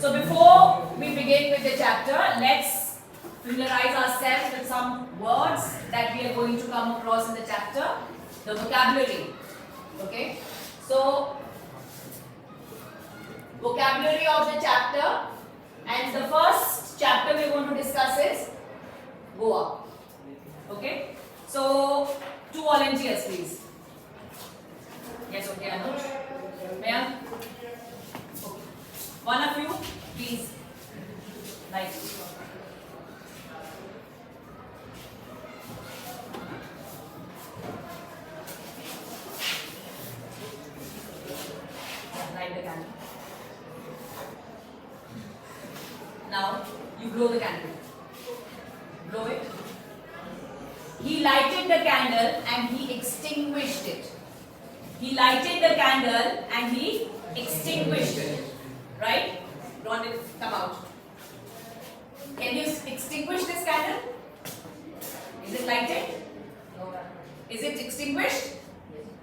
So before we begin with the chapter, let's familiarize ourselves with some words that we are going to come across in the chapter, the vocabulary. Okay, so vocabulary of the chapter, and the first chapter we are going to discuss is Goa. Okay, so 2 volunteers please. Yes, okay, Anuj. Ma'am? Okay. One of you, please. Nice. Light the candle. Now, you blow the candle. Blow it. He lighted the candle and he extinguished it. He lighted the candle and he extinguished it. Right? Don't it come out. Can you extinguish this candle? Is it lighted? No. Is it extinguished?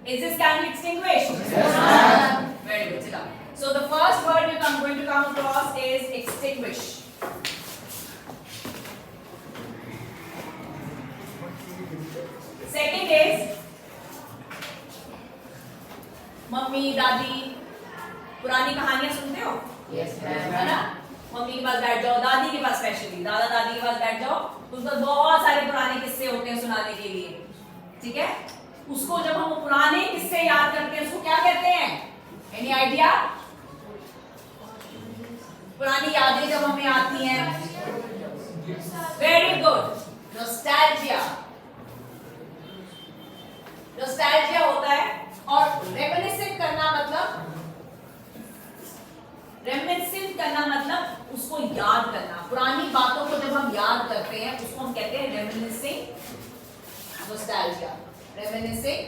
Is this candle extinguished? Yes. Very good. Sit down. So the first word I'm going to come across is extinguish. Second is mummy दादी पुरानी कहानियां सुनते हो? Yes, है ना? Mummy के पास बैठ जाओ, दादी के पास स्पेशली दादा दादी के पास बैठ जाओ, उनको बहुत सारे पुराने किस्से होते हैं सुनाने के लिए, ठीक है? उसको जब हम पुराने किस्से याद करते हैं उसको क्या कहते हैं? Any idea? पुरानी यादें जब हमें आती हैं, वेरी गुड, नॉस्टैल्जिया। नॉस्टैल्जिया होता है, और रेमिनिसेंट करना मतलब उसको याद करना। पुरानी बातों को जब हम याद करते हैं उसको हम कहते हैं रेमिनिसिंग नॉस्टैल्जिया। रेमिनिसिंग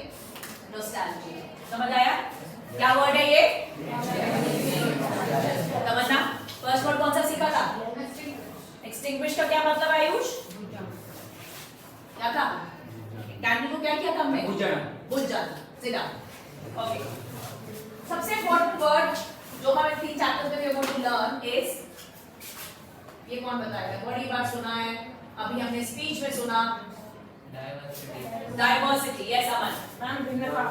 नॉस्टैल्जिया, समझ आया क्या वर्ड है ये? समझना। फर्स्ट वर्ड कौन सा सीखा था? एक्सटिंग्विश का क्या मतलब आयुष? क्या था? कैंडल को क्या किया था हमने? बुझ जाना। Sit down. ओके, सबसे इम्पोर्टेंट वर्ड जो हमें 3 चैप्टर्स में we are going to learn is, ये कौन बताएगा? बड़ी बार सुना है, अभी हमने स्पीच में सुना, डाइवर्सिटी। यस अमन। मैम भिन्नता।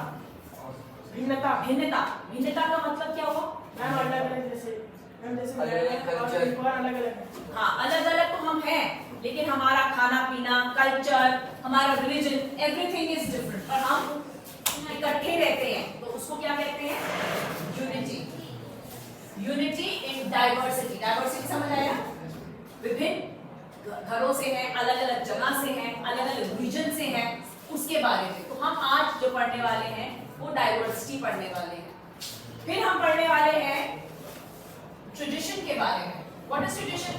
भिन्नता भिन्नता। भिन्नता का मतलब क्या हुआ? मैम अलग अलग, जैसे अलग अलग। हाँ, अलग अलग तो हम हैं, लेकिन हमारा खाना पीना, कल्चर, हमारा रिलीजन, एवरीथिंग इज डिफरेंट, और हम इकट्ठे रहते हैं तो उसको क्या कहते हैं? Unity. Unity in diversity. Diversity समझ आया? विभिन्न घरों से हैं, अलग अलग जगह से हैं, अलग अलग रीजन से हैं, उसके बारे में। तो हम आज जो पढ़ने वाले हैं वो डाइवर्सिटी पढ़ने वाले हैं। फिर हम पढ़ने वाले हैं ट्रेडिशन के बारे में। What is tradition?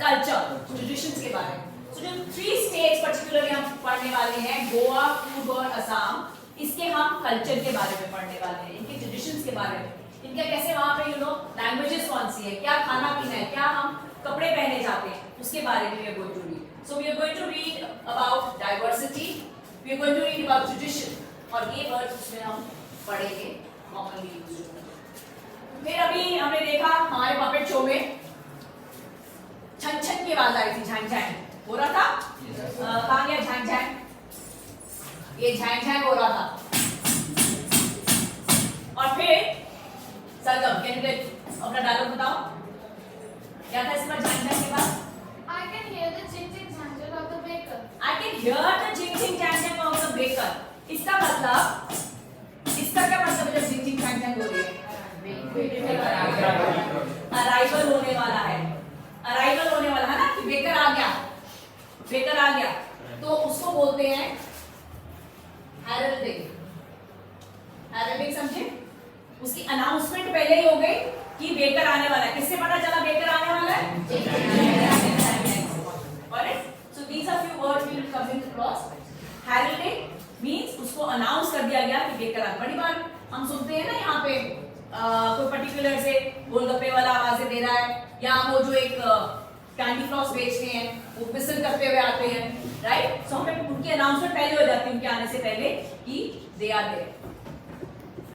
Culture, traditions के बारे में। So, जो 3 स्टेट्स पर्टिकुलरली हम पढ़ने वाले हैं, गोवा, कूर्ग और असम, इसके हम कल्चर के बारे में पढ़ने वाले हैं, इनके ट्रेडिशंस के बारे में, इनके कैसे वहाँ पे लैंग्वेजेस कौन सी है, क्या खाना पीना है, क्या हम कपड़े पहने जाते हैं, उसके बारे में we are going to read. So we are going to read about diversity, we are going to read about tradition, और ये वर्ड्स उसमें हम पढ़ेंगे कॉमनली यूज्ड। फिर अभी हमने देखा हमारे पपेट शो में छन छन की आवाज आई थी, झैंग झैंग हो रहा था। कहाँ गया झैंग झैंग? ये झैंग झैंग हो रहा था। और फिर सरगम, अपना डायलॉग बताओ, क्या था इस पर झैंग झैंग के बाद? I can hear the ching ching jang jang of the baker. I can hear the ching ching jang jang of the baker. इसका मतलब, इसका क्या मतलब है जब ching ching jang jang हो रही है? अराइवल होने वाला है। अराइवल होने वाला है ना, कि बेकर आ गया, बेकर आ गया, तो उसको बोलते हैं हेरल्डिंग। हेरल्डिंग समझे? उसकी अनाउंसमेंट पहले ही हो गई कि बेकर आने वाला है। किससे पता चला बेकर आने वाला है? Alright, so these are few words we will come across. Heralding means उसको अनाउंस कर दिया गया कि बेकर आने। बड़ी बार हम सुनते हैं ना यहाँ पे कोई पर्टिकुलर से गोलगप्पे वाला आवाजें दे रहा है, या वो जो एक कैंडी फ्लॉस बेचते हैं वो विसल करते हुए आते हैं, राइट? सो हमें उनकी अनाउंसमेंट पहले हो जाती है, उनके आने से पहले, कि दे आर देयर